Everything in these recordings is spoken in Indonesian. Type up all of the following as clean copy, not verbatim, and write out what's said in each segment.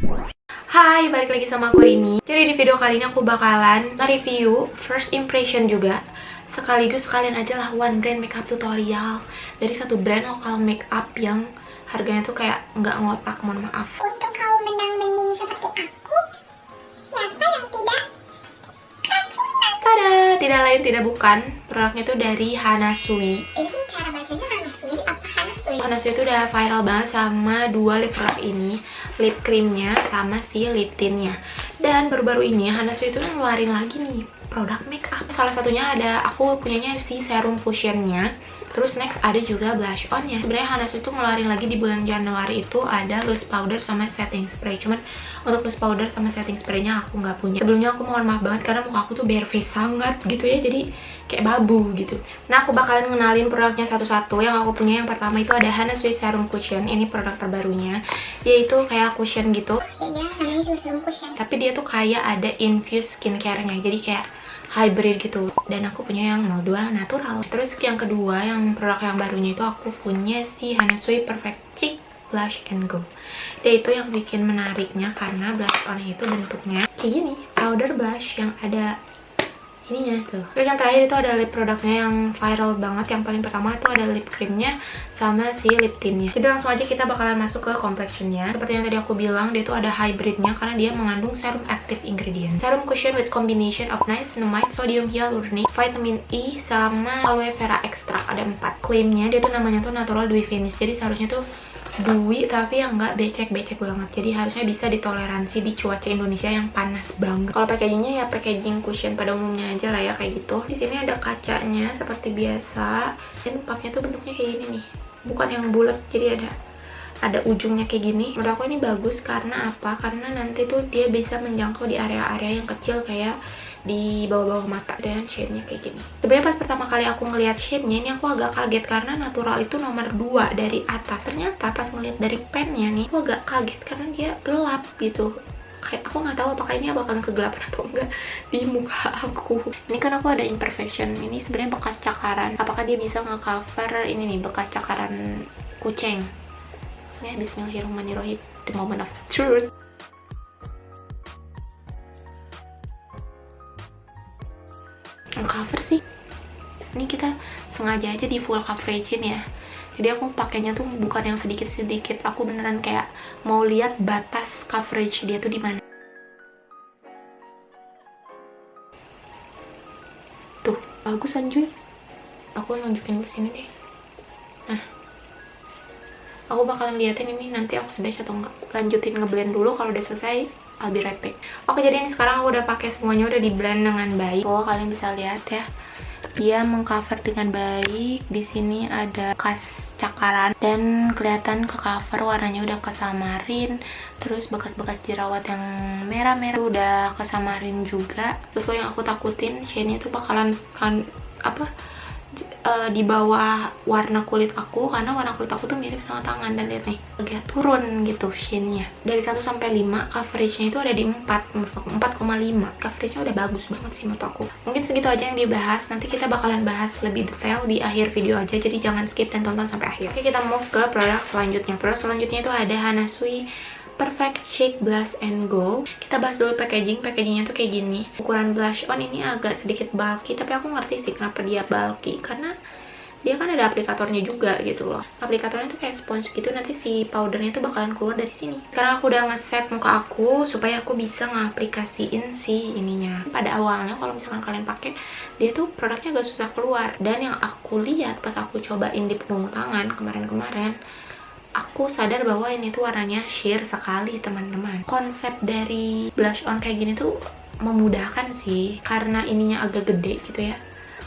Hai, balik lagi sama aku Rini. Jadi di video kali ini aku bakalan nge-review first impression juga, sekaligus kalian aja lah one brand makeup tutorial dari satu brand lokal makeup yang harganya tuh kayak nggak ngotak, mohon maaf. Untuk kaum menang-mening seperti aku, siapa yang tidak keracunan? Tada! Tidak lain tidak bukan, produknya tuh dari Hanasui. Ini cara bacanya Hanasui apa Hanasui? Hanasui itu udah viral banget sama dua lip produk ini, lip creamnya sama si lip tintnya. Dan baru-baru ini Hanasui itu ngeluarin lagi nih produk makeup. Salah satunya ada, aku punyanya si serum fusionnya. Terus next ada juga blush onnya. Sebenarnya Hanasui itu ngeluarin lagi di bulan Januari itu ada loose powder sama setting spray. Cuman untuk loose powder sama setting spraynya aku nggak punya. Sebelumnya aku mohon maaf banget karena muka aku tuh bare face sangat gitu ya, jadi kayak babu gitu. Nah, aku bakalan ngenalin produknya satu-satu. Yang aku punya yang pertama itu ada Hanasui Serum Cushion. Ini produk terbarunya. Dia itu kayak cushion gitu. Iya, namanya juga serum cushion. Tapi dia tuh kayak ada infused skincare-nya. Jadi kayak hybrid gitu. Dan aku punya yang 02 natural. Terus yang kedua, yang produk yang barunya itu aku punya si Hanasui Perfect Cheek Blush and Go. Dia itu yang bikin menariknya karena blush on-nya itu bentuknya kayak gini, powder blush yang ada ininya tuh. Terus yang terakhir itu ada lip produknya yang viral banget. Yang paling pertama itu ada lip creamnya sama si lip tintnya. Jadi langsung aja kita bakalan masuk ke complexionnya. Seperti yang tadi aku bilang, dia itu ada hybridnya karena dia mengandung serum active ingredient. Serum cushion with combination of niacinamide, sodium hyaluronic, vitamin E, sama aloe vera extract. Ada 4. Klaimnya dia tuh namanya tuh natural dewy finish. Jadi seharusnya tuh dewy tapi yang nggak becek-becek banget, jadi harusnya bisa ditoleransi di cuaca Indonesia yang panas banget. Kalau packagingnya ya packaging cushion pada umumnya aja lah ya, kayak gitu. Di sini ada kacanya seperti biasa, dan puffnya tuh bentuknya kayak gini nih, bukan yang bulat, jadi ada ujungnya kayak gini. Menurut aku ini bagus karena apa? Karena nanti tuh dia bisa menjangkau di area-area yang kecil kayak di bawah-bawah mata, dan shade-nya kayak gini. Sebenarnya pas pertama kali aku ngeliat shade-nya ini aku agak kaget karena natural itu nomor 2 dari atas. Ternyata pas ngeliat dari pen-nya nih aku agak kaget karena dia gelap gitu. Kayak aku nggak tahu apakah ini bakalan kegelapan atau enggak di muka aku. Ini kan aku ada imperfection. Ini sebenarnya bekas cakaran. Apakah dia bisa nge-cover ini nih bekas cakaran kucing? Bismillahirrahmanirrahim, the moment of truth. Cover sih, ini kita sengaja aja di full coverage ya. Jadi aku pakainya tuh bukan yang sedikit-sedikit, aku beneran kayak mau lihat batas coverage dia tuh di mana. Tuh, bagus anjir. Aku nunjukin dulu sini deh. Nah, aku bakalan liatin ini nanti aku sebaik atau enggak. Lanjutin ngeblend dulu, kalau udah selesai I'll be right back. Oke, jadi ini sekarang aku udah pakai semuanya, udah di blend dengan baik. Oh, kalian bisa lihat ya, dia mengcover dengan baik. Di sini ada bekas cakaran dan kelihatan ke cover, warnanya udah kesamarin. Terus bekas-bekas jerawat yang merah-merah udah kesamarin juga. Sesuai yang aku takutin, shade-nya tuh bakalan di bawah warna kulit aku, karena warna kulit aku tuh mirip sama tangan. Dan lihat nih, agak turun gitu shade-nya. Dari 1 sampai 5 coverage-nya itu ada di 4, menurut aku 4,5. Coverage-nya udah bagus banget sih menurut aku. Mungkin segitu aja yang dibahas. Nanti kita bakalan bahas lebih detail di akhir video aja, jadi jangan skip dan tonton sampai akhir. Oke, kita move ke produk selanjutnya. Produk selanjutnya itu ada Hanasui Perfect Cheek Blush and Go. Kita bahas dulu packagingnya tuh kayak gini. Ukuran blush on ini agak sedikit bulky, tapi aku ngerti sih kenapa dia bulky, karena dia kan ada aplikatornya juga gitu loh. Aplikatornya tuh kayak sponge gitu, nanti si powdernya tuh bakalan keluar dari sini. Sekarang aku udah ngeset muka aku supaya aku bisa ngaplikasiin si ininya. Pada awalnya kalau misalkan kalian pakai, dia tuh produknya agak susah keluar. Dan yang aku lihat pas aku cobain di punggung tangan kemarin-kemarin, aku sadar bahwa ini tuh warnanya sheer sekali teman-teman. Konsep dari blush on kayak gini tuh memudahkan sih, karena ininya agak gede gitu ya.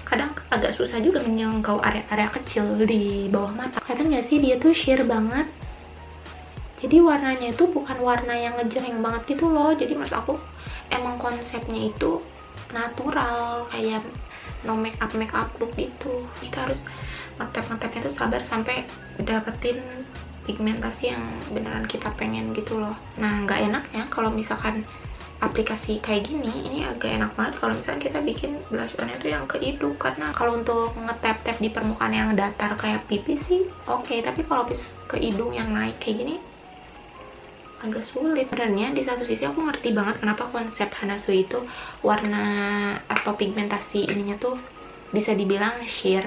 Kadang agak susah juga menjangkau area-area kecil di bawah mata. Kelihatan gak sih dia tuh sheer banget. Jadi warnanya itu bukan warna yang ngejreng banget gitu loh. Jadi menurut aku emang konsepnya itu natural, kayak no make up look gitu. Kita harus ngetep-ngetepnya tuh sabar sampai dapetin pigmentasi yang beneran kita pengen gitu loh. Nah, nggak enaknya kalau misalkan aplikasi kayak gini, ini agak enak banget kalau misalkan kita bikin blush on-nya tuh yang ke hidung. Karena kalau untuk ngetap-tap di permukaan yang datar kayak pipi sih oke, tapi kalau ke hidung yang naik kayak gini agak sulit. Sebenarnya di satu sisi aku ngerti banget kenapa konsep Hanasui itu warna atau pigmentasi ininya tuh bisa dibilang sheer,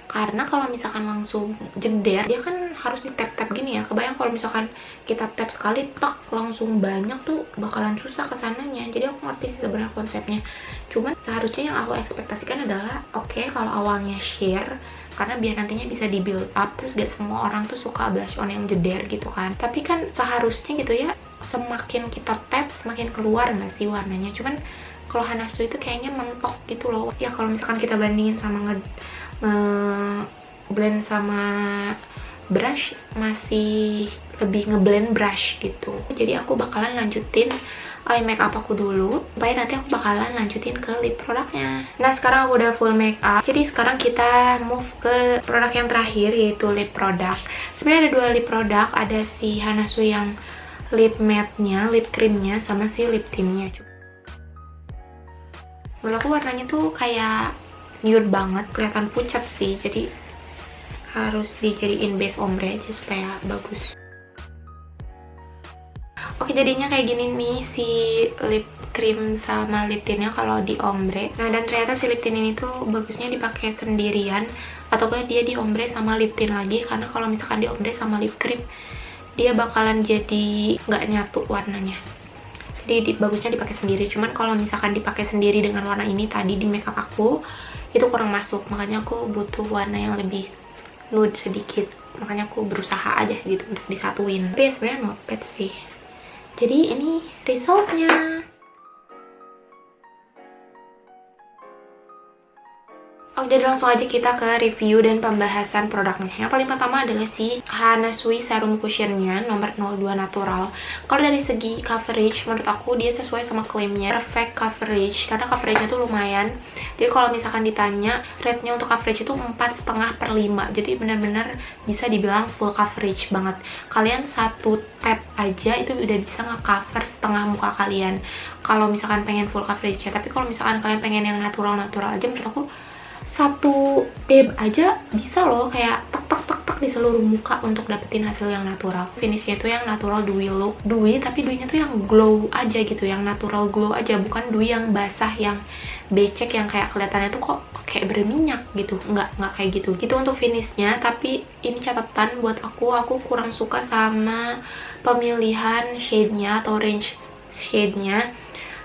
karena kalau misalkan langsung jeder dia kan harus di tap-tap gini ya. Kebayang kalau misalkan kita tap sekali tak langsung banyak tuh bakalan susah kesananya. Jadi aku ngerti sih sebenarnya konsepnya, cuman seharusnya yang aku ekspektasikan adalah oke, kalau awalnya sheer karena biar nantinya bisa di build up, terus gak semua orang tuh suka blush on yang jeder gitu kan. Tapi kan seharusnya gitu ya, semakin kita tap semakin keluar nggak sih warnanya. Cuman kalau Hanasui itu kayaknya mentok gitu loh ya. Kalau misalkan kita bandingin sama blend sama brush, masih lebih ngeblend brush gitu. Jadi aku bakalan lanjutin eye makeup aku dulu, supaya nanti aku bakalan lanjutin ke lip produknya. Nah sekarang aku udah full makeup, jadi sekarang kita move ke produk yang terakhir, yaitu lip product. Sebenarnya ada 2 lip product, ada si Hanasui yang lip matte-nya, lip cream-nya, sama si lip tint-nya. Menurut aku warnanya tuh kayak nude banget, kelihatan pucat sih, jadi harus dijadiin base ombre aja supaya bagus. Oke, jadinya kayak gini nih si lip cream sama lip tintnya kalau di ombre. Nah, dan ternyata si lip tint ini tuh bagusnya dipakai sendirian ataupun dia di ombre sama lip tint lagi, karena kalau misalkan di ombre sama lip cream dia bakalan jadi nggak nyatu warnanya. Jadi bagusnya dipakai sendiri. Cuman kalau misalkan dipakai sendiri dengan warna ini tadi di makeup aku itu kurang masuk, makanya aku butuh warna yang lebih nude sedikit. Makanya aku berusaha aja gitu untuk disatuin. Tapi ya sebenarnya not bad sih. Jadi ini resultnya. Oke, jadi langsung aja kita ke review dan pembahasan produknya. Yang paling pertama adalah si Hanasui Serum Cushionnya nomor 02 Natural. Kalau dari segi coverage, menurut aku dia sesuai sama klaimnya, perfect coverage, karena coveragenya tuh lumayan. Jadi kalau misalkan ditanya, rate-nya untuk coverage itu 4,5/5. Jadi benar-benar bisa dibilang full coverage banget. Kalian satu tap aja itu udah bisa nge-cover setengah muka kalian. Kalau misalkan pengen full coverage ya. Tapi kalau misalkan kalian pengen yang natural-natural aja, menurut aku satu dab aja bisa loh, kayak tek tek tek tek di seluruh muka untuk dapetin hasil yang natural. Finishnya tuh yang natural dewy look, dewy tapi dewynya tuh yang glow aja gitu, yang natural glow aja, bukan dewy yang basah yang becek yang kayak kelihatannya tuh kok kayak berminyak gitu. Nggak kayak gitu. Itu untuk finishnya. Tapi ini catatan buat aku kurang suka sama pemilihan shade-nya atau range shade-nya.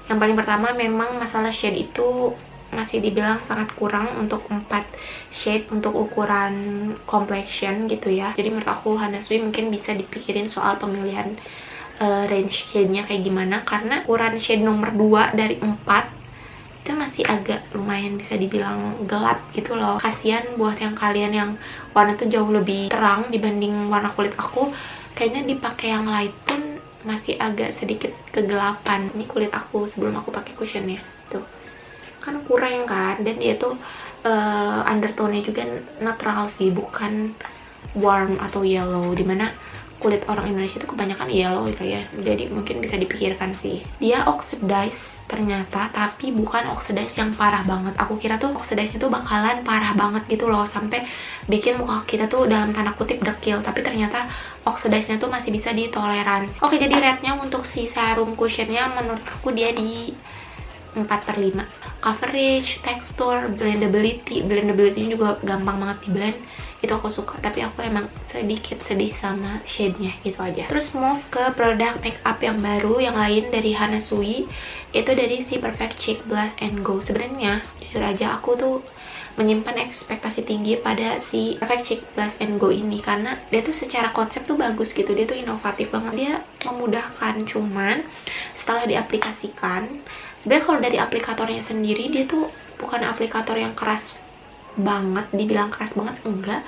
Yang paling pertama memang masalah shade itu masih dibilang sangat kurang untuk 4 shade untuk ukuran complexion gitu ya. Jadi menurut aku Hanasui mungkin bisa dipikirin soal pemilihan range shade-nya kayak gimana, karena ukuran shade nomor 2 dari 4 itu masih agak lumayan bisa dibilang gelap gitu loh. Kasian buat yang kalian yang warna tuh jauh lebih terang dibanding warna kulit aku, kayaknya dipakai yang light pun masih agak sedikit kegelapan. Ini kulit aku sebelum aku pakai cushionnya tuh kan kurang kan, dan dia tuh undertone-nya juga natural sih, bukan warm atau yellow, dimana kulit orang Indonesia itu kebanyakan yellow gitu ya. Jadi mungkin bisa dipikirkan sih. Dia oxidize ternyata, tapi bukan oxidize yang parah banget. Aku kira tuh oxidize-nya tuh bakalan parah banget gitu loh, sampai bikin muka kita tuh dalam tanda kutip dekil. Tapi ternyata oxidize-nya tuh masih bisa ditoleransi. Oke, jadi rate-nya untuk si serum cushionnya menurut aku dia di 4/5. Coverage, texture, blendability juga gampang banget di blend, itu aku suka. Tapi aku emang sedikit sedih sama shade-nya gitu aja. Terus move ke produk makeup yang baru yang lain dari Hanasui, itu dari si Perfect Cheek Blast and Go. Sebenarnya jujur aja aku tuh menyimpan ekspektasi tinggi pada si Perfect Cheek Blast and Go ini, karena dia tuh secara konsep tuh bagus gitu, dia tuh inovatif banget, dia memudahkan. Cuman setelah diaplikasikan, sebenarnya kalau dari aplikatornya sendiri dia tuh bukan aplikator yang keras banget, dibilang keras banget enggak,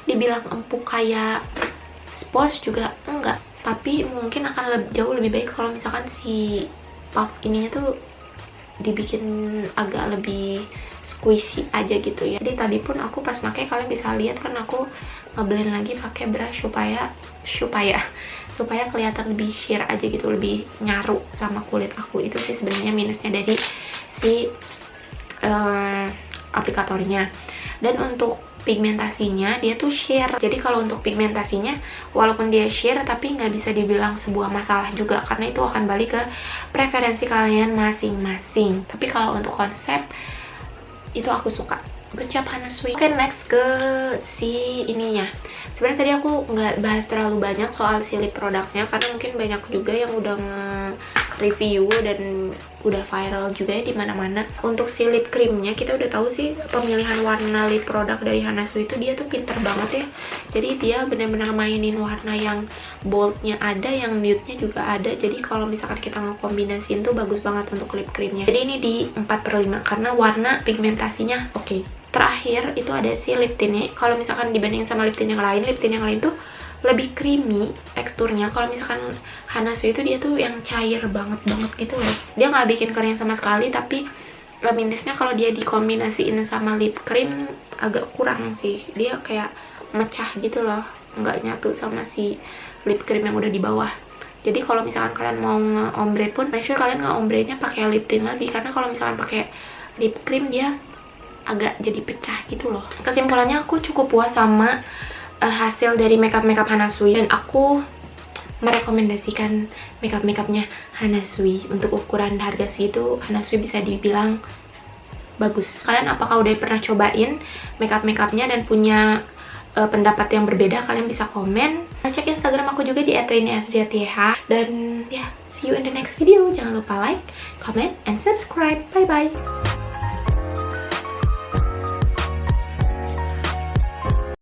dibilang empuk kayak sponge juga enggak. Tapi mungkin akan jauh lebih baik kalau misalkan si puff ininya tuh dibikin agak lebih squishy aja gitu ya. Jadi tadi pun aku pas pakai, kalian bisa lihat kan aku ngeblend lagi pakai brush supaya kelihatan lebih sheer aja gitu, lebih nyaru sama kulit aku. Itu sih sebenarnya minusnya dari si aplikatornya. Dan untuk pigmentasinya dia tuh sheer. Jadi kalau untuk pigmentasinya walaupun dia sheer tapi nggak bisa dibilang sebuah masalah juga, karena itu akan balik ke preferensi kalian masing-masing. Tapi kalau untuk konsep itu aku suka. Good job Hana Sui. Oke, next ke si ininya. Sebenarnya tadi aku nggak bahas terlalu banyak soal si lip produknya karena mungkin banyak juga yang udah nge-review dan udah viral juga ya di mana-mana. Untuk si lip creamnya kita udah tahu sih pemilihan warna lip produk dari Hana Sui itu dia tuh pinter banget ya. Jadi dia benar-benar mainin warna yang boldnya ada, yang nude-nya juga ada. Jadi kalau misalkan kita ngekombinasiin tuh bagus banget untuk lip creamnya. Jadi ini di 4/5 karena warna pigmentasinya oke. Terakhir itu ada si lip tint-nya. Kalau misalkan dibandingin sama lip tint yang lain tuh lebih creamy teksturnya. Kalau misalkan Hana Sui itu dia tuh yang cair banget gitu loh. Dia nggak bikin kering sama sekali, tapi minusnya kalau dia dikombinasiin sama lip cream agak kurang sih. Dia kayak mecah gitu loh, nggak nyatu sama si lip cream yang udah di bawah. Jadi kalau misalkan kalian mau nge-ombre pun, make sure kalian nge-ombre-nya pakai lip tint lagi, karena kalau misalkan pakai lip cream dia agak jadi pecah gitu loh. Kesimpulannya aku cukup puas sama hasil dari makeup Hana Sui, dan aku merekomendasikan makeupnya Hana Sui. Untuk ukuran harga segitu Hana Sui bisa dibilang bagus. Kalian apakah udah pernah cobain makeupnya dan punya pendapat yang berbeda? Kalian bisa komen. Cek Instagram aku juga di @rini_fzth. Dan ya, see you in the next video. Jangan lupa like, comment, and subscribe. Bye bye.